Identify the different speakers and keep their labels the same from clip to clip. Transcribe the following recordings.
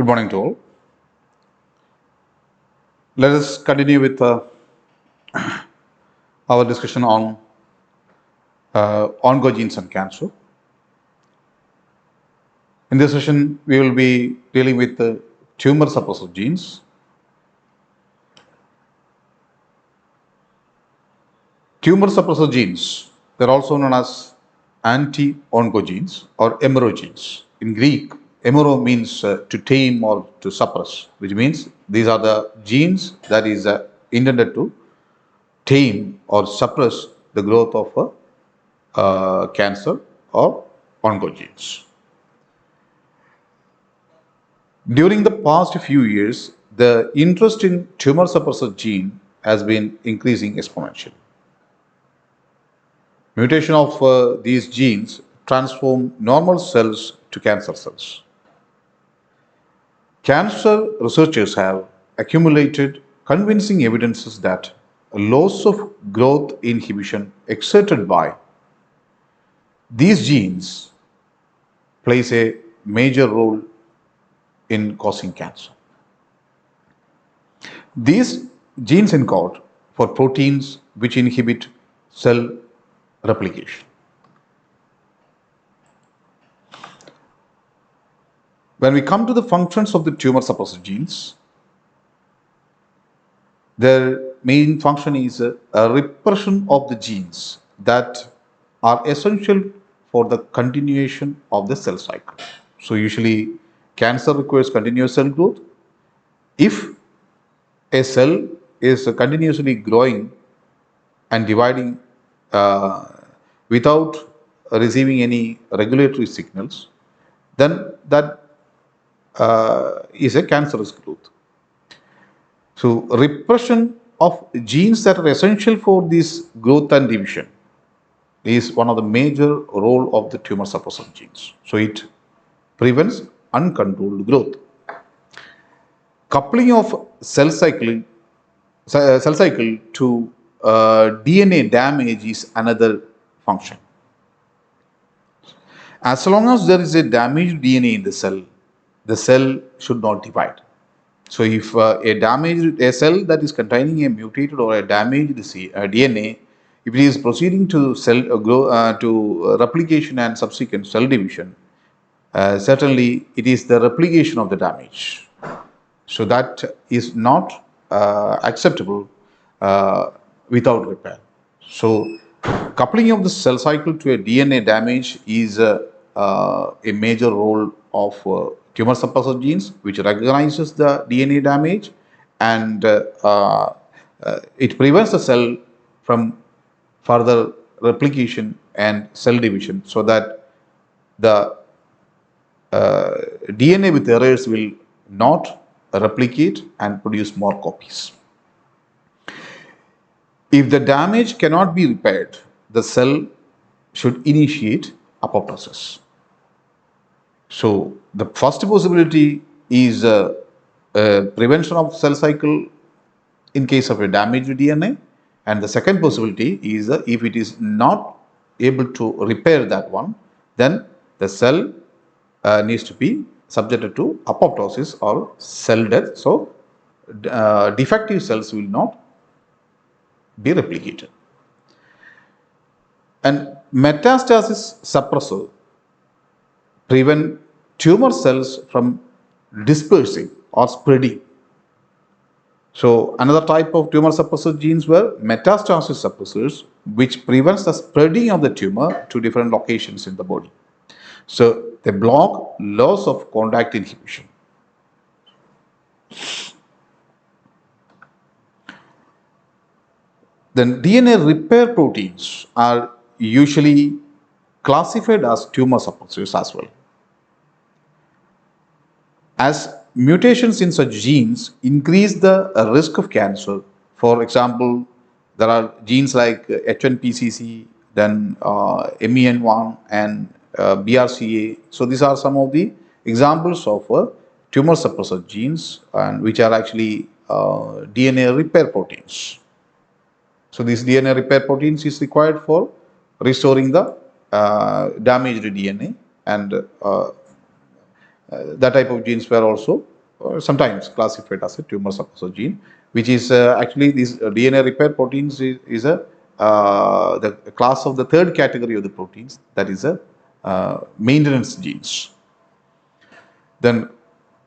Speaker 1: Good morning to all. Let us continue with our discussion on oncogenes and cancer. In this session, we will be dealing with the tumor suppressor genes. Tumor suppressor genes, they're also known as anti-oncogenes or emerogenes. In Greek, emero means to tame or to suppress, which means these are the genes that is intended to tame or suppress the growth of cancer or oncogenes. During the past few years, the interest in tumor suppressor gene has been increasing exponentially. Mutation of these genes transform normal cells to cancer cells. Cancer researchers have accumulated convincing evidences that a loss of growth inhibition exerted by these genes plays a major role in causing cancer. These genes encode for proteins which inhibit cell replication. When we come to the functions of the tumor suppressor genes, their main function is a repression of the genes that are essential for the continuation of the cell cycle. So usually cancer requires continuous cell growth. If a cell is continuously growing and dividing without receiving any regulatory signals, then that is a cancerous growth. So repression of genes that are essential for this growth and division is one of the major role of the tumor suppressor genes. So it prevents uncontrolled growth. Coupling of cell cycle to DNA damage is another function. As long as there is a damaged DNA in the cell should not divide. So if a cell that is containing a mutated or a damaged DNA, if it is proceeding to to replication and subsequent cell division, certainly it is the replication of the damage. So that is not acceptable without repair. So coupling of the cell cycle to a DNA damage is a major role of tumor suppressor genes, which recognizes the DNA damage and it prevents the cell from further replication and cell division, so that the DNA with errors will not replicate and produce more copies. If the damage cannot be repaired, the cell should initiate apoptosis. So the first possibility is prevention of cell cycle in case of a damaged DNA, and the second possibility is if it is not able to repair that one, then the cell needs to be subjected to apoptosis or cell death. So defective cells will not be replicated. And metastasis suppressor prevent tumor cells from dispersing or spreading. So another type of tumor suppressor genes were metastasis suppressors, which prevents the spreading of the tumor to different locations in the body. So they block loss of contact inhibition. Then DNA repair proteins are usually classified as tumor suppressors as well. As mutations in such genes increase the risk of cancer, for example, there are genes like H1PCC, then MEN1 and BRCA. So these are some of the examples of tumor suppressor genes, and which are actually DNA repair proteins. So these DNA repair proteins is required for restoring the damaged DNA, and that type of genes were also sometimes classified as a tumor suppressor gene, which is actually these DNA repair proteins is a the class of the third category of the proteins, that is a maintenance genes. Then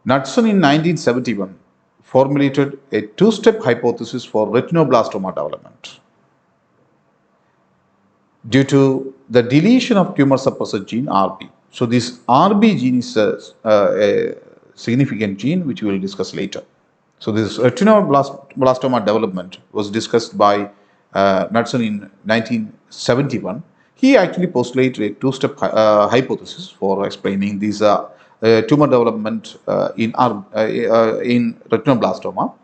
Speaker 1: Knudsen in 1971 formulated a two-step hypothesis for retinoblastoma development. Due to the deletion of tumor suppressor gene RB. So this RB gene is a significant gene which we will discuss later. So this retinoblastoma development was discussed by Knudsen in 1971. He actually postulated a two-step hypothesis for explaining these tumor development in retinoblastoma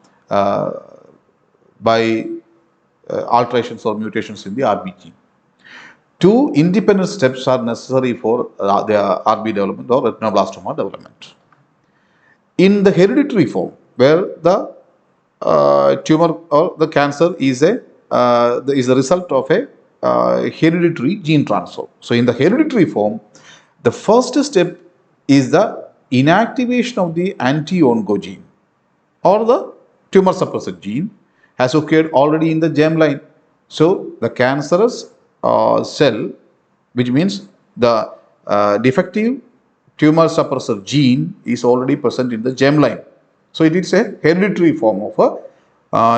Speaker 1: by alterations or mutations in the RB gene. Two independent steps are necessary for the RB development or retinoblastoma development. In the hereditary form, where the tumor or the cancer is the result of a hereditary gene transfer. So in the hereditary form, the first step is the inactivation of the anti-onco gene or the tumor suppressor gene has occurred already in the germline. So the cancerous cell, which means the defective tumor suppressor gene is already present in the germline. So it is a hereditary form of a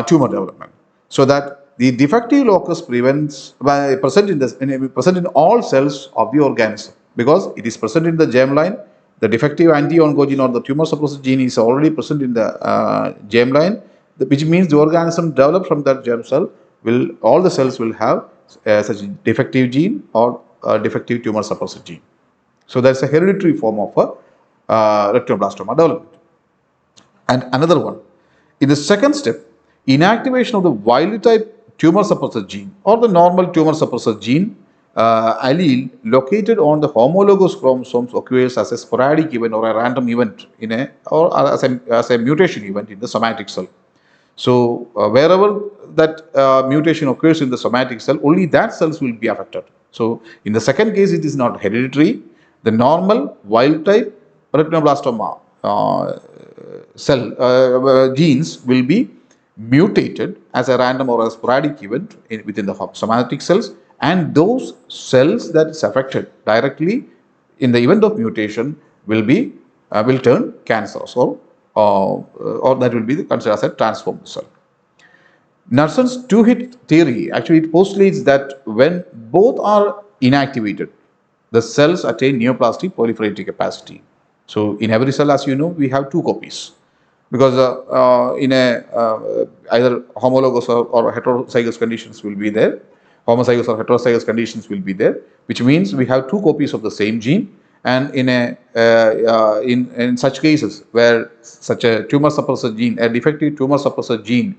Speaker 1: tumor development. So that the defective locus present in all cells of the organism, because it is present in the germline. The defective anti-oncogene or the tumor suppressor gene is already present in the germline, which means the organism developed from that germ cell all the cells will have such a defective gene or defective tumor suppressor gene. So that's a hereditary form of retinoblastoma development. And another one, in the second step, inactivation of the wild type tumor suppressor gene or the normal tumor suppressor gene allele located on the homologous chromosomes occurs as a sporadic event or a random event or as a mutation event in the somatic cell. So wherever that mutation occurs in the somatic cell, only that cells will be affected. So in the second case, it is not hereditary. The normal wild type retinoblastoma cell genes will be mutated as a random or a sporadic event within the somatic cells, and those cells that is affected directly in the event of mutation will turn cancerous or that will be considered as a transformed cell. Knudsen's two-hit theory actually it postulates that when both are inactivated, the cells attain neoplastic proliferative capacity. So in every cell, as you know, we have two copies, because in either homologous or heterozygous conditions will be there. Homozygous or heterozygous conditions will be there, which means we have two copies of the same gene. And in such cases where such a tumor suppressor gene, a defective tumor suppressor gene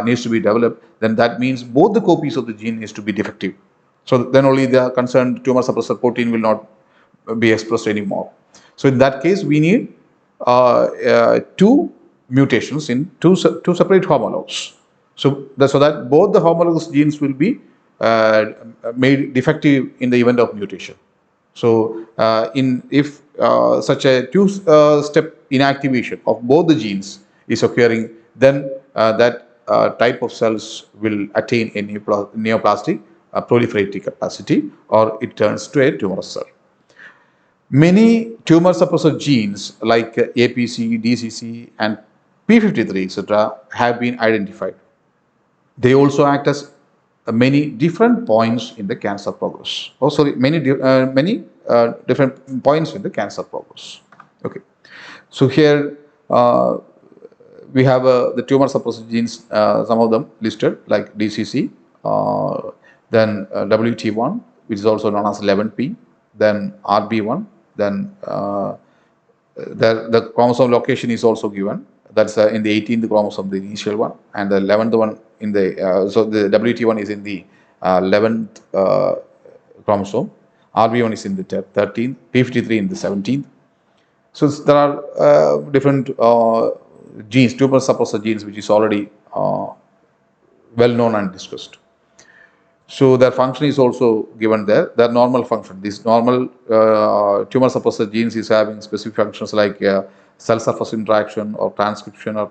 Speaker 1: needs to be developed, then that means both the copies of the gene needs to be defective. So then only the concerned tumor suppressor protein will not be expressed anymore. So in that case, we need two mutations in two separate homologs. So that both the homologous genes will be made defective in the event of mutation. So if such a two-step inactivation of both the genes is occurring, then that type of cells will attain a neoplastic proliferative capacity, or it turns to a tumorous cell. Many tumor suppressor genes like APC, DCC, and P53, etc., have been identified. They also act as many different points in the cancer progress. Many different points in the cancer progress. Okay, so here we have the tumor suppressor genes, some of them listed like DCC, then WT1, which is also known as 11P, then RB1, then the chromosome location is also given. That's in the 18th chromosome, the initial one, and the 11th one in the so the WT1 is in the 11th chromosome. RB1 is in the 13th, P53 in the 17th. So there are different genes, tumor suppressor genes, which is already well known and discussed. So their function is also given there. Their normal function, this normal tumor suppressor genes is having specific functions like cell surface interaction or transcription or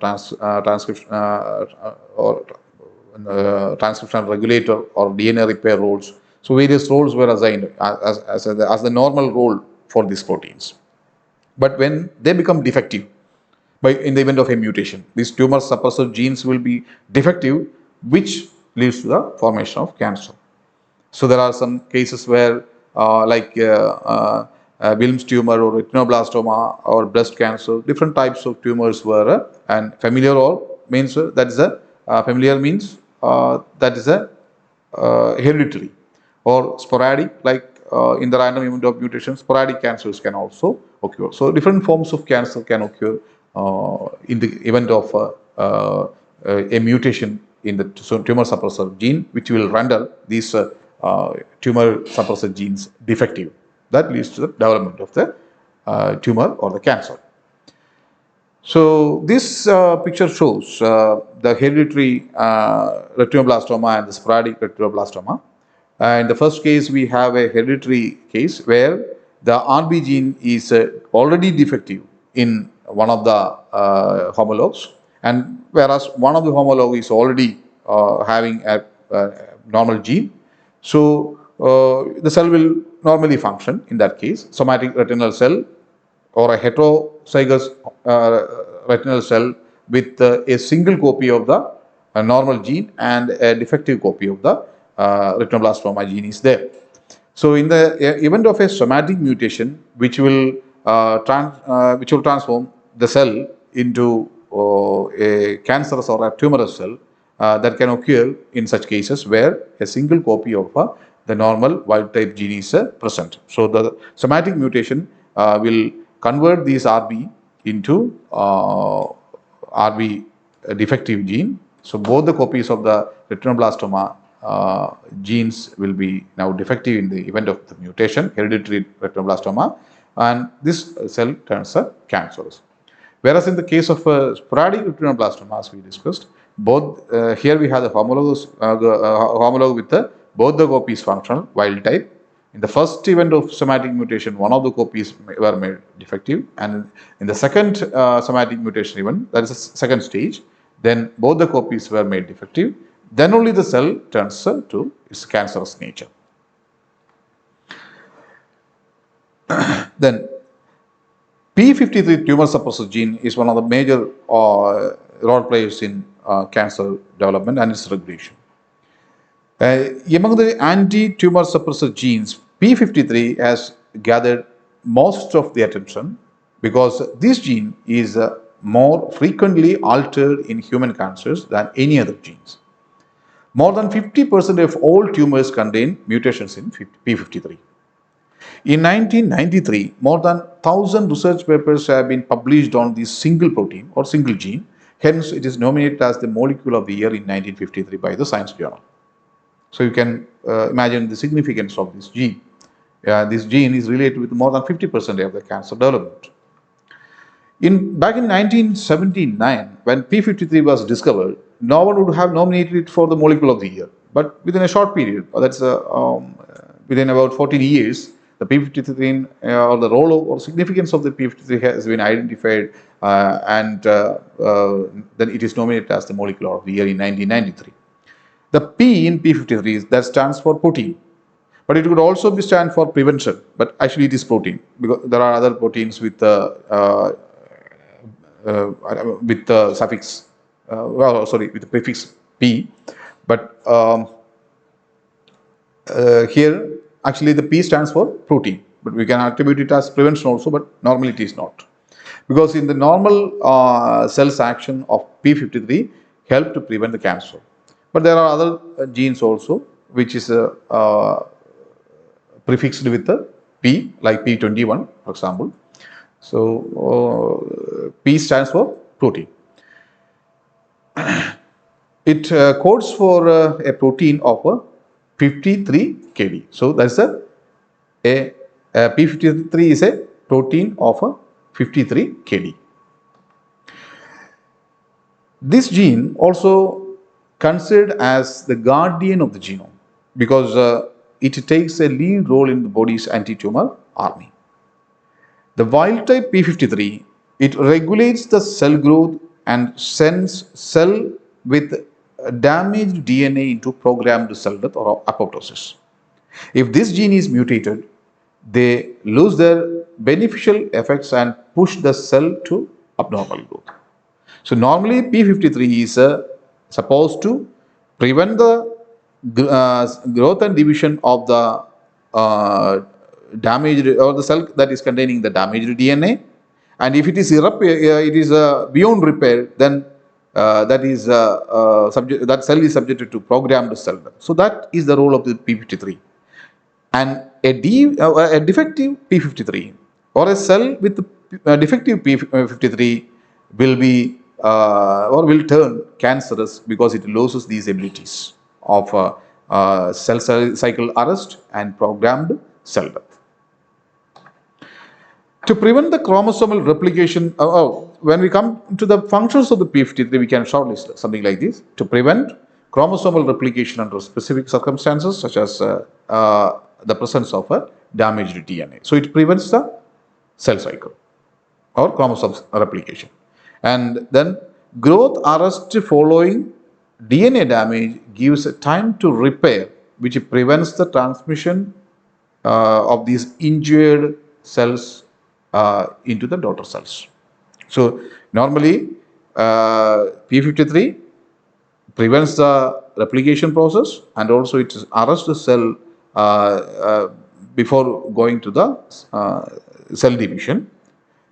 Speaker 1: transcription regulator or DNA repair roles. So various roles were assigned as the normal role for these proteins. But when they become defective, in the event of a mutation, these tumor suppressor genes will be defective, which leads to the formation of cancer. So there are some cases where Wilms tumor or retinoblastoma or breast cancer, different types of tumors were and familiar or means that is a familiar means that is a hereditary, or sporadic, in the random event of mutation, sporadic cancers can also occur. So different forms of cancer can occur in the event of a mutation in the tumor suppressor gene, which will render these tumor suppressor genes defective. That leads to the development of the tumor or the cancer. So this picture shows the hereditary retinoblastoma and the sporadic retinoblastoma. In the first case, we have a hereditary case where the RB gene is already defective in one of the homologs, and whereas one of the homolog is already having a normal gene. So the cell will normally function in that case. Somatic retinal cell or a heterozygous retinal cell with a single copy of the normal gene and a defective copy of the retinoblastoma gene is there. So in the event of a somatic mutation, which will transform the cell into a cancerous or a tumorous cell, that can occur in such cases where a single copy of the normal wild type gene is present. So the somatic mutation will convert these RB into RB defective gene. So both the copies of the retinoblastoma genes will be now defective in the event of the mutation, hereditary retinoblastoma, and this cell turns cancerous. Whereas in the case of sporadic retinoblastoma, as we discussed, both here we have the homolog with both the copies functional wild type. In the first event of somatic mutation, one of the copies were made defective, and in the second somatic mutation event, that is the second stage, then both the copies were made defective. Then only the cell turns to its cancerous nature. Then P53 tumor suppressor gene is one of the major role players in cancer development and its regulation. Among the anti-tumor suppressor genes, P53 has gathered most of the attention because this gene is more frequently altered in human cancers than any other genes. More than 50% of all tumors contain mutations in P53. In 1993, more than 1,000 research papers have been published on this single protein or single gene. Hence, it is nominated as the molecule of the year in 1953 by the Science Journal. So you can imagine the significance of this gene. This gene is related with more than 50% of the cancer development. Back in 1979, when P53 was discovered, no one would have nominated it for the molecule of the year. But within a short period, that's within about 14 years, the P53 or the role or significance of the P53 has been identified, and then it is nominated as the molecule of the year in 1993. The P in P53 that stands for protein, but it could also be stand for prevention. But actually, it is protein because there are other proteins with the suffix, with the prefix P. But here, actually, the P stands for protein, but we can attribute it as prevention also. But normally, it is not, because in the normal cell's action of P53 help to prevent the cancer. But there are other genes also which is prefixed with the P, like P21, for example. So P stands for protein. It codes for a protein of 53 kD. So that's a P53 is a protein of 53 kD. This gene also considered as the guardian of the genome because it takes a lead role in the body's anti-tumor army. The wild type P53 It regulates the cell growth and sends cell with damaged DNA into programmed cell death or apoptosis. If this gene is mutated, they lose their beneficial effects and push the cell to abnormal growth. So normally P53 is supposed to prevent the growth and division of the damaged or the cell that is containing the damaged DNA, and if it is beyond repair, then that cell is subjected to programmed cell death. So that is the role of the P53. And a defective P53 or a cell with defective P53 will be or will turn cancerous because it loses these abilities of cell cycle arrest and programmed cell death. To prevent the chromosomal replication, when we come to the functions of the P53, we can shortlist something like this. To prevent chromosomal replication under specific circumstances, such as the presence of a damaged DNA. So it prevents the cell cycle or chromosome replication. And then growth arrest following DNA damage gives time to repair, which prevents the transmission of these injured cells into the daughter cells. So normally P53 prevents the replication process and also it arrests the cell before going to the cell division.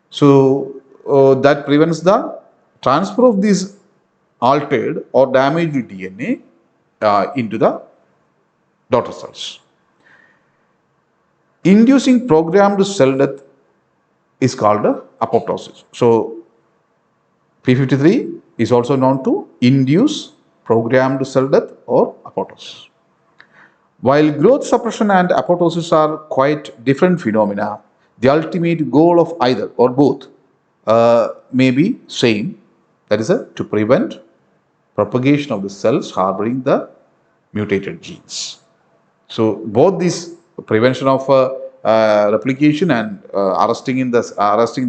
Speaker 1: So that prevents the transfer of this altered or damaged DNA into the daughter cells. Inducing programmed cell death is called apoptosis. So P53 is also known to induce programmed cell death or apoptosis. While growth suppression and apoptosis are quite different phenomena, the ultimate goal of either or both may be same, that is to prevent propagation of the cells harboring the mutated genes. So both this prevention of replication and arresting the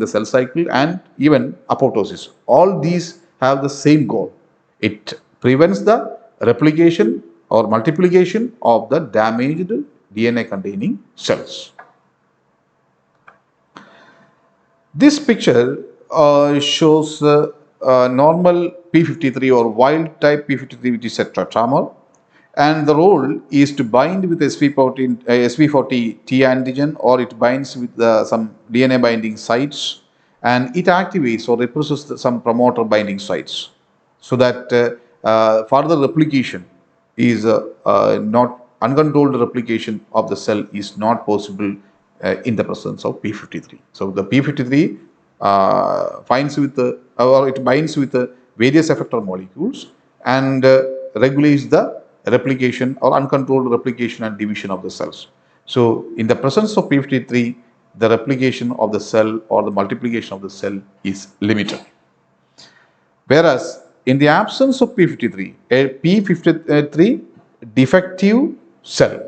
Speaker 1: cell cycle and even apoptosis, all these have the same goal. It prevents the replication or multiplication of the damaged DNA containing cells. This picture shows normal P53 or wild type P53, which is a tetramer, and the role is to bind with SV40 T antigen, or it binds with some DNA binding sites, and it activates or represses some promoter binding sites, so that further replication is not uncontrolled replication of the cell is not possible in the presence of P53. So the P53 binds with various effector molecules and regulates the replication or uncontrolled replication and division of the cells. So in the presence of P53, the replication of the cell or the multiplication of the cell is limited. Whereas in the absence of P53, a P53 defective cell,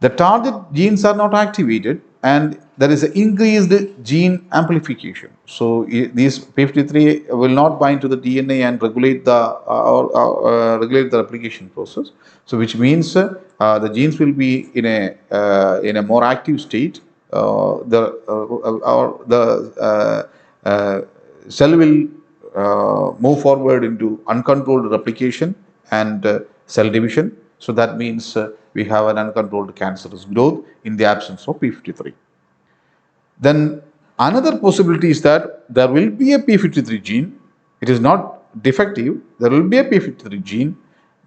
Speaker 1: the target genes are not activated and there is an increased gene amplification. So these P53 will not bind to the DNA and regulate the replication process. So which means the genes will be in a more active state. The cell will move forward into uncontrolled replication and cell division. So that means we have an uncontrolled cancerous growth in the absence of P53. Then another possibility is that there will be a P53 gene. It is not defective. There will be a P53 gene,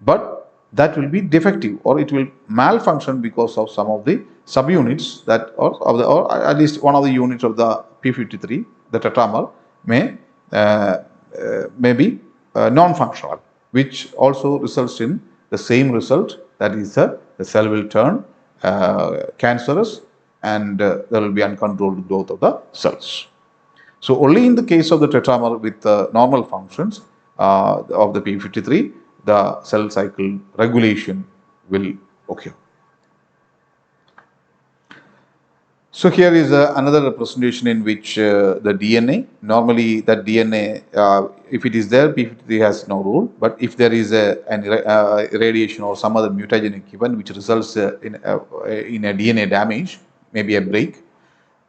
Speaker 1: but that will be defective or it will malfunction because of some of the subunits that or at least one of the units of the P53, the tetramer, may be non-functional, which also results in the same result, that is the cell will turn cancerous and there will be uncontrolled growth of the cells. So only in the case of the tetramer with normal functions of the P53, the cell cycle regulation will occur. So here is another representation in which the DNA, normally that DNA, if it is there, P53 has no role, but if there is an irradiation or some other mutagenic event which results in a DNA damage, maybe a break,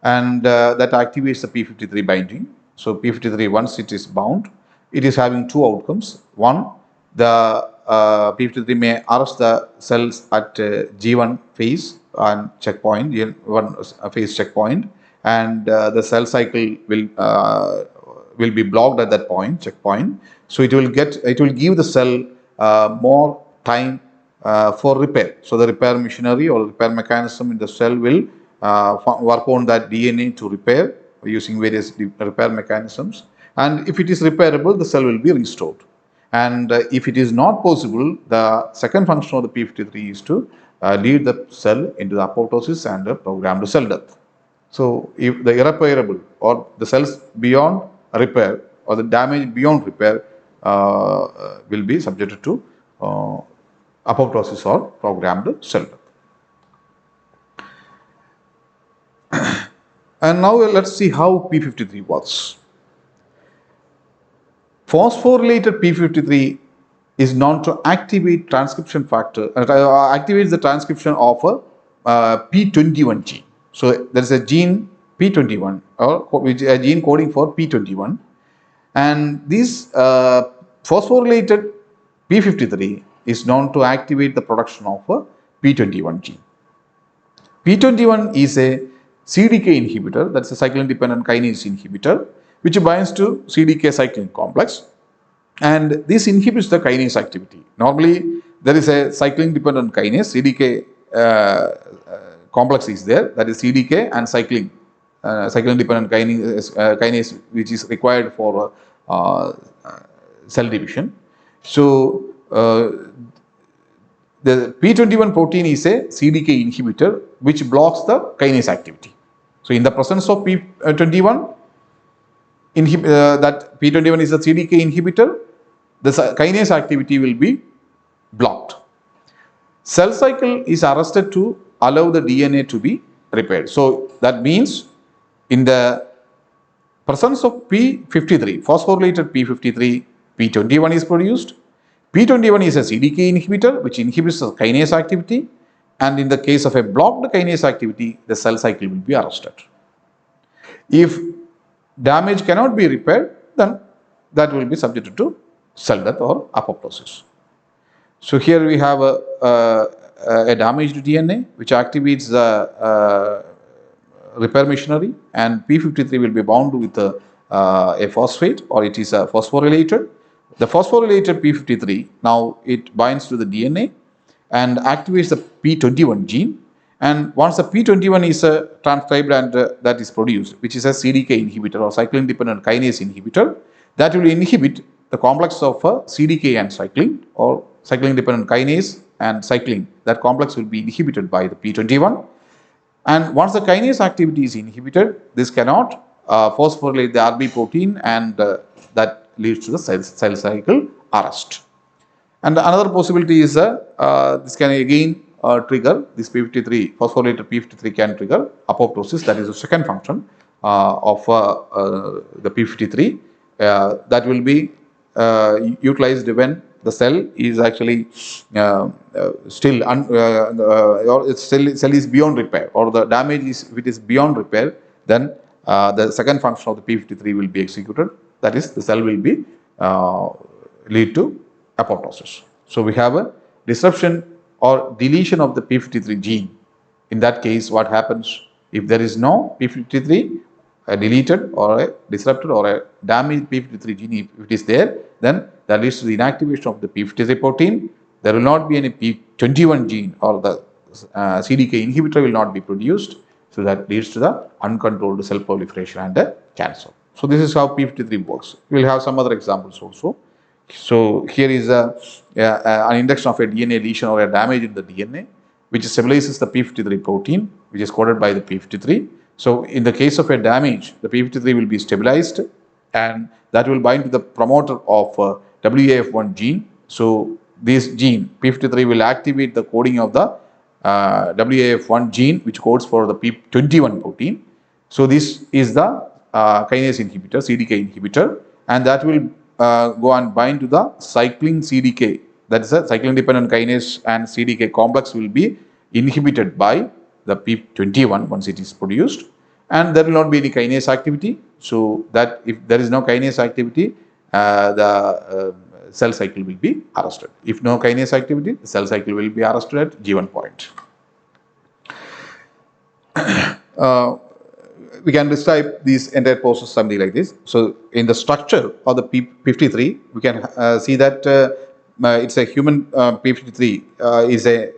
Speaker 1: and that activates the P53 binding. So P53, once it is bound, it is having two outcomes. One, the P53 may arrest the cells at G1 phase and checkpoint, G1 phase checkpoint, and the cell cycle will be blocked at that point, checkpoint. So it will give the cell more time for repair. So the repair machinery or repair mechanism in the cell will work on that DNA to repair using various repair mechanisms. And if it is repairable, the cell will be restored. And if it is not possible, the second function of the P53 is to lead the cell into the apoptosis and programmed cell death. So if the irreparable or the cells beyond repair or the damage beyond repair will be subjected to apoptosis or programmed cell death. And now let's see how P53 works. Phosphorylated P53 is known to activate transcription factor, activates the transcription of a P21 gene. So there is a gene P21, or a gene coding for P21, and this phosphorylated P53 is known to activate the production of a P21 gene. P21 is a CDK inhibitor, that's a cyclin-dependent kinase inhibitor, which binds to CDK cyclin complex, and this inhibits the kinase activity. Normally, there is a cyclin-dependent kinase, CDK complex is there, that is CDK and cyclin-dependent kinase, which is required for cell division. So, the P21 protein is a CDK inhibitor which blocks the kinase activity. So, in the presence of P21, that P21 is a CDK inhibitor, the kinase activity will be blocked. Cell cycle is arrested to allow the DNA to be repaired. So, that means in the presence of P53, phosphorylated P53, P21 is produced. P21 is a CDK inhibitor which inhibits the kinase activity, and in the case of a blocked kinase activity, the cell cycle will be arrested. If damage cannot be repaired, then that will be subjected to cell death or apoptosis. So here we have a damaged DNA which activates the repair machinery, and P53 will be bound with a phosphate, or it is a phosphorylated. The phosphorylated P53, now it binds to the DNA and activates the P21 gene, and once the P21 is transcribed and that is produced, which is a CDK inhibitor or cyclin-dependent kinase inhibitor, that will inhibit the complex of CDK and cyclin, or cyclin-dependent kinase and cyclin. That complex will be inhibited by the P21, and once the kinase activity is inhibited, this cannot phosphorylate the RB protein, and that leads to the cell cycle arrest. And another possibility is this can again trigger this P53, phosphorylated P53 can trigger apoptosis. That is the second function of the P53 that will be utilized when the cell is actually still or its cell is beyond repair, or the damage is, if it is beyond repair, then the second function of the P53 will be executed. That is, the cell will be lead to apoptosis. So we have a disruption or deletion of the P53 gene. In that case, what happens if there is no P53, a deleted or a disrupted or a damaged P53 gene? If it is there, then that leads to the inactivation of the P53 protein. There will not be any P21 gene, or the CDK inhibitor will not be produced. So that leads to the uncontrolled cell proliferation and cancer. So this is how P53 works. We will have some other examples also. So here is an induction of a DNA lesion or a damage in the DNA, which stabilizes the P53 protein, which is coded by the P53. So in the case of a damage, the P53 will be stabilized, and that will bind to the promoter of WAF1 gene. So this gene P53 will activate the coding of the WAF1 gene, which codes for the PIP21 protein. So this is the kinase inhibitor, CDK inhibitor, and that will go and bind to the cycling CDK. That is a cyclin dependent kinase and CDK complex will be inhibited by the PIP21 once it is produced, and there will not be any kinase activity. So that if there is no kinase activity, the cell cycle will be arrested. If no kinase activity, the cell cycle will be arrested at G1 point. We can describe this entire process something like this. So in the structure of the P53, we can see that it's a human P53 is a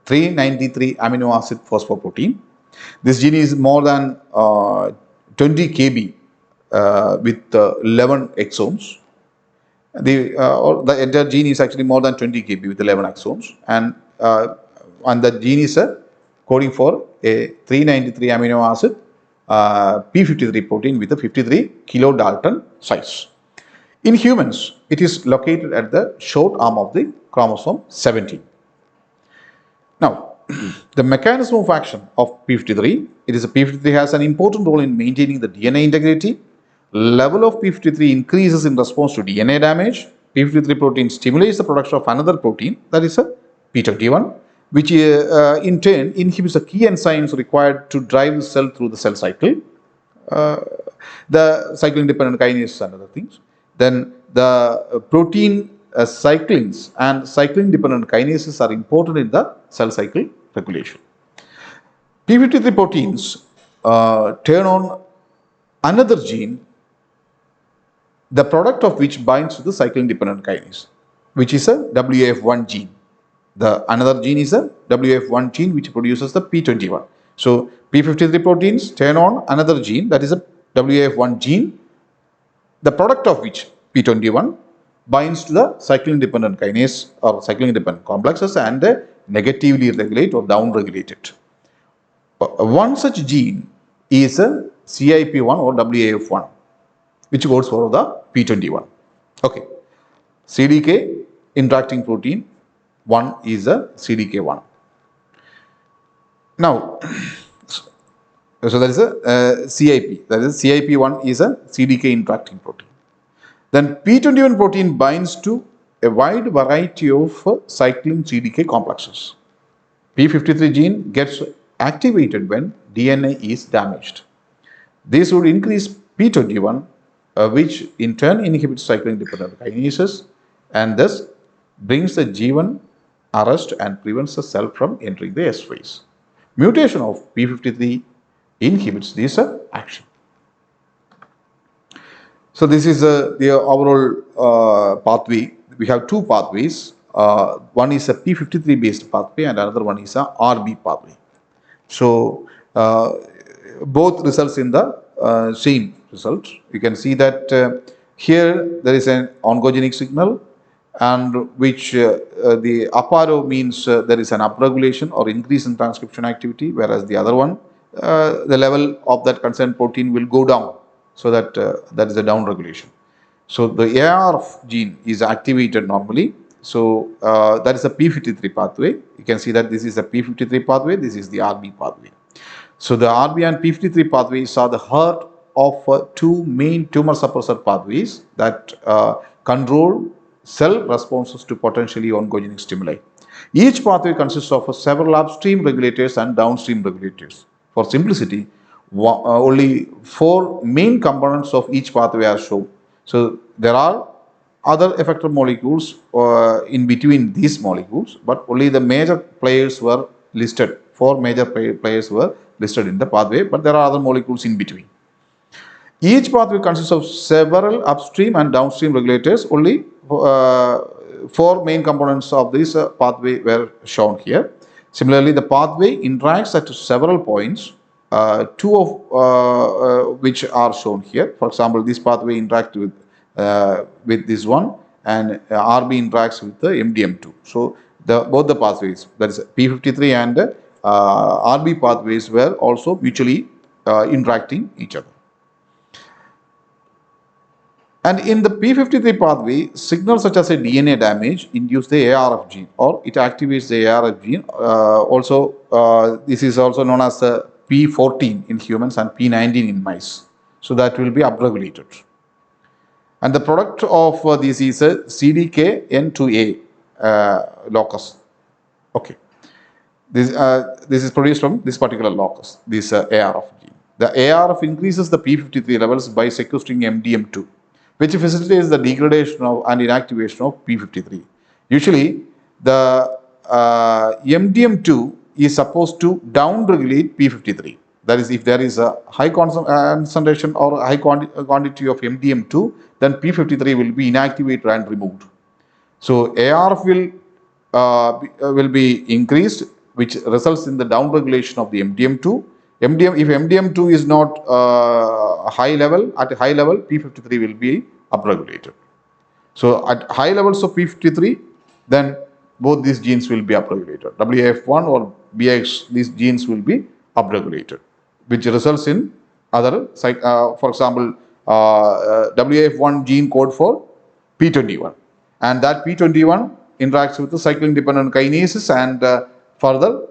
Speaker 1: 393 amino acid phosphoprotein. This gene is more than 20 kb with 11 exons. The entire gene is actually more than 20 kb with 11 exons, and the gene is coding for a 393 amino acid P53 protein with a 53 kilodalton size. In humans, it is located at the short arm of the chromosome 17. Now, the mechanism of action of P53, P53 has an important role in maintaining the DNA integrity. Level of P53 increases in response to DNA damage. P53 protein stimulates the production of another protein, that is a P21, which in turn inhibits the key enzymes required to drive the cell through the cell cycle, the cyclin dependent kinase and other things. Then the protein cyclins and cyclin dependent kinases are important in the cell cycle regulation. P53 proteins turn on another gene, the product of which binds to the cyclin dependent kinase, which is a WAF1 gene. The another gene is a WAF1 gene which produces the P21. So P53 proteins turn on another gene, that is a WAF1 gene, the product of which P21 binds to the cyclin dependent kinase or cyclin dependent complexes and negatively regulate or down regulate it. One such gene is a CIP1 or WAF1, which goes for the P21. Okay, CDK interacting protein 1 is a CDK1. Now, so there is a CIP, that is CIP1 is a CDK interacting protein. Then P21 protein binds to a wide variety of cyclin CDK complexes. P53 gene gets activated when DNA is damaged. This would increase P21, which in turn inhibits cyclin dependent kinases and thus brings the G1 arrest and prevents the cell from entering the S phase. Mutation of P53 inhibits this action. So this is the overall pathway. We have two pathways. One is a P53 based pathway and another one is a RB pathway. So both results in the same result. You can see that here there is an oncogenic signal, and which the up arrow means there is an upregulation or increase in transcription activity, whereas the other one, the level of that concerned protein will go down, so that that is a down regulation. So the ARF gene is activated normally. So that is a P53 pathway. You can see that this is a P53 pathway, this is the RB pathway. So the RB and P53 pathways are the heart of two main tumor suppressor pathways that control cell responses to potentially oncogenic stimuli. Each pathway consists of several upstream regulators and downstream regulators. For simplicity, only 4 main components of each pathway are shown. So there are other effector molecules in between these molecules, but only the major players were listed. 4 major players were listed in the pathway, but there are other molecules in between. Each pathway consists of several upstream and downstream regulators. Only 4 main components of this pathway were shown here. Similarly, the pathway interacts at several points, 2 of which are shown here. For example, this pathway interacts with this one, and RB interacts with the MDM2. So both the pathways, that is P53 and RB pathways, were also mutually interacting each other. And in the P53 pathway, signals such as a DNA damage induce the ARF gene, or it activates the ARF gene. This is also known as the P14 in humans and P19 in mice. So that will be upregulated. And the product of this is a CDKN2A locus. Okay. This is produced from this particular locus, this ARF gene. The ARF increases the P53 levels by sequestering MDM2, which facilitates the degradation of and inactivation of P53. Usually, the MDM2 is supposed to downregulate P53. That is, if there is a high concentration or high quantity of MDM2, then P53 will be inactivated and removed. So ARF will be increased, which results in the downregulation of the MDM2. If MDM2 is not at a high level, P53 will be upregulated. So at high levels of P53, then both these genes will be upregulated. WAF1 or BX, these genes will be upregulated, which results in other, for example, WAF1 gene code for P21. And that P21 interacts with the cyclin dependent kinases, and further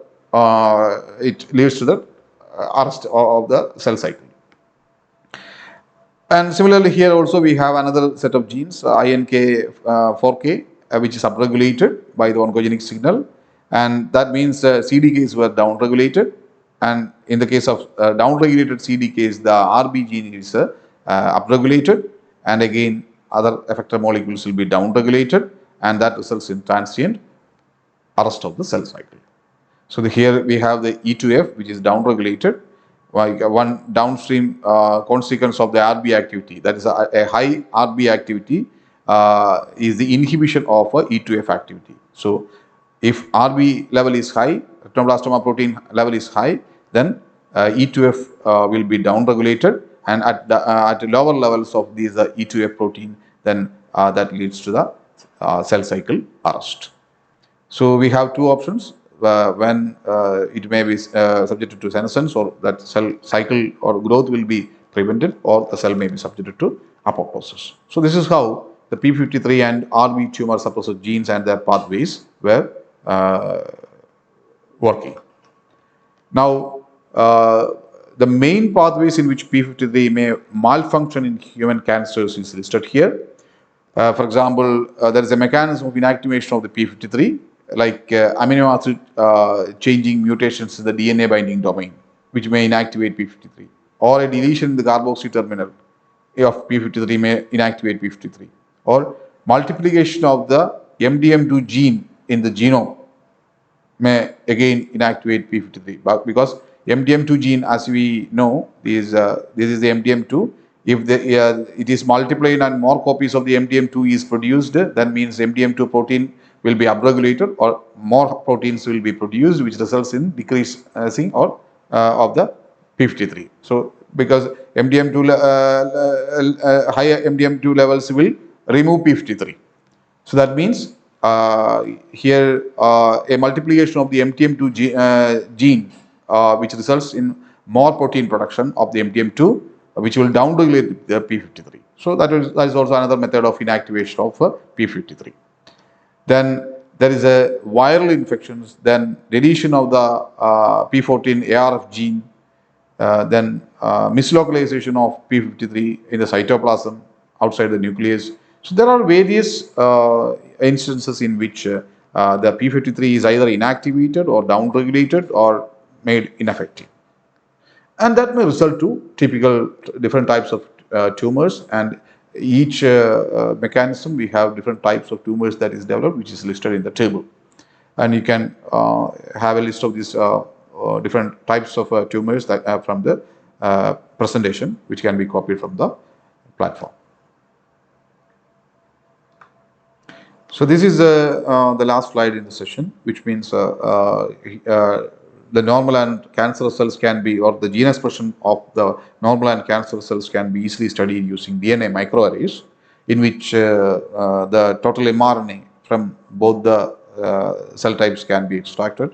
Speaker 1: it leads to the arrest of the cell cycle. And similarly, here also we have another set of genes, INK4K, which is upregulated by the oncogenic signal, and that means CDKs were downregulated. And in the case of downregulated CDKs, the RB gene is upregulated, and again other effector molecules will be downregulated, and that results in transient arrest of the cell cycle. So here we have the E2F, which is downregulated. One downstream consequence of the RB activity, that is a high RB activity, is the inhibition of E2F activity. So if RB level is high, retinoblastoma protein level is high, then E2F will be downregulated, and at lower levels of these E2F protein, then that leads to the cell cycle arrest. So we have two options. When it may be subjected to senescence, or that cell cycle or growth will be prevented, or the cell may be subjected to apoptosis. So this is how the P53 and RB tumor suppressor genes and their pathways were working. Now, the main pathways in which P53 may malfunction in human cancers is listed here. For example, there is a mechanism of inactivation of the P53, like amino acid changing mutations in the DNA binding domain, which may inactivate P53, or a deletion in the carboxy terminal of P53 may inactivate P53, or multiplication of the MDM2 gene in the genome may again inactivate P53, but because MDM2 gene, as we know, this is the MDM2. If it is multiplied and more copies of the MDM2 is produced, that means MDM2 protein will be upregulated, or more proteins will be produced, which results in decreasing of the P53. So because MDM2 higher MDM2 levels will remove P53. So that means here a multiplication of the MDM2 gene, which results in more protein production of the MDM2, which will downregulate the P53. So that is also another method of inactivation of P53. Then there is a viral infections, then deletion of the P14 ARF gene, then mislocalization of P53 in the cytoplasm outside the nucleus. So there are various instances in which the P53 is either inactivated or downregulated or made ineffective. And that may result to typical different types of tumors, and each mechanism we have different types of tumors that is developed, which is listed in the table. And you can have a list of these different types of tumors that from the presentation, which can be copied from the platform. So this is the last slide in the session, which means the normal and cancerous cells can be, or the gene expression of the normal and cancerous cells can be easily studied using DNA microarrays, in which the total mRNA from both the cell types can be extracted,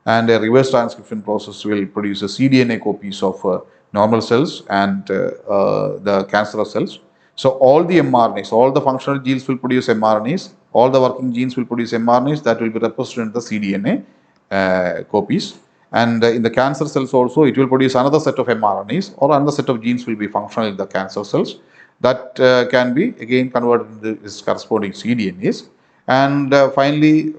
Speaker 1: and a reverse transcription process will produce a cDNA copies of normal cells and the cancerous cells. So all the mRNAs, all the functional genes will produce mRNAs, all the working genes will produce mRNAs that will be represented in the cDNA copies. And in the cancer cells also, it will produce another set of mRNAs, or another set of genes will be functional in the cancer cells that can be again converted into its corresponding cDNAs. And finally,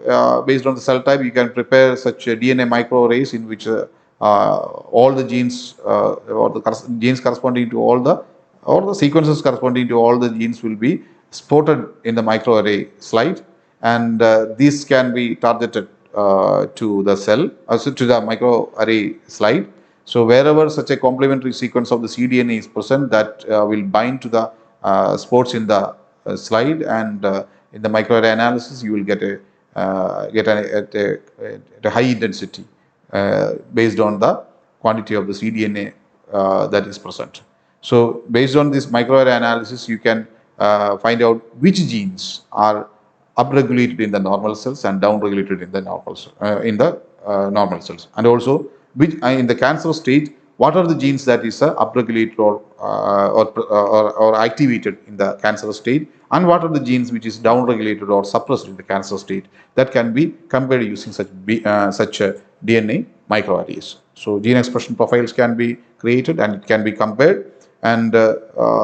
Speaker 1: based on the cell type, you can prepare such a DNA microarrays in which all the genes or the genes corresponding to all the, or the sequences corresponding to all the genes will be spotted in the microarray slide, and these can be targeted to the cell, also to the microarray slide. So wherever such a complementary sequence of the cDNA is present, that will bind to the spots in the slide, and in the microarray analysis, you will get a at a high intensity based on the quantity of the cDNA that is present. So based on this microarray analysis, you can find out which genes are upregulated in the normal cells and downregulated in the normal cells, and also which in the cancer stage, what are the genes that is upregulated or activated in the cancer state, and what are the genes which is downregulated or suppressed in the cancer state, that can be compared using such DNA microarrays. So gene expression profiles can be created and it can be compared, and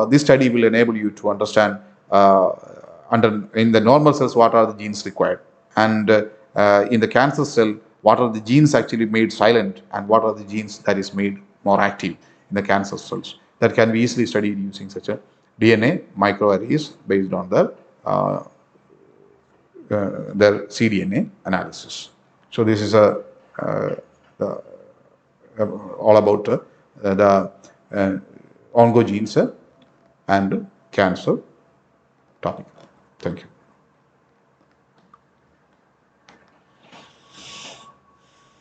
Speaker 1: this study will enable you to understand in the normal cells what are the genes required, and in the cancer cell what are the genes actually made silent, and what are the genes that is made more active in the cancer cells, that can be easily studied using such a DNA microarrays based on their cDNA analysis. So this is all about the oncogenes and cancer topic. Thank you.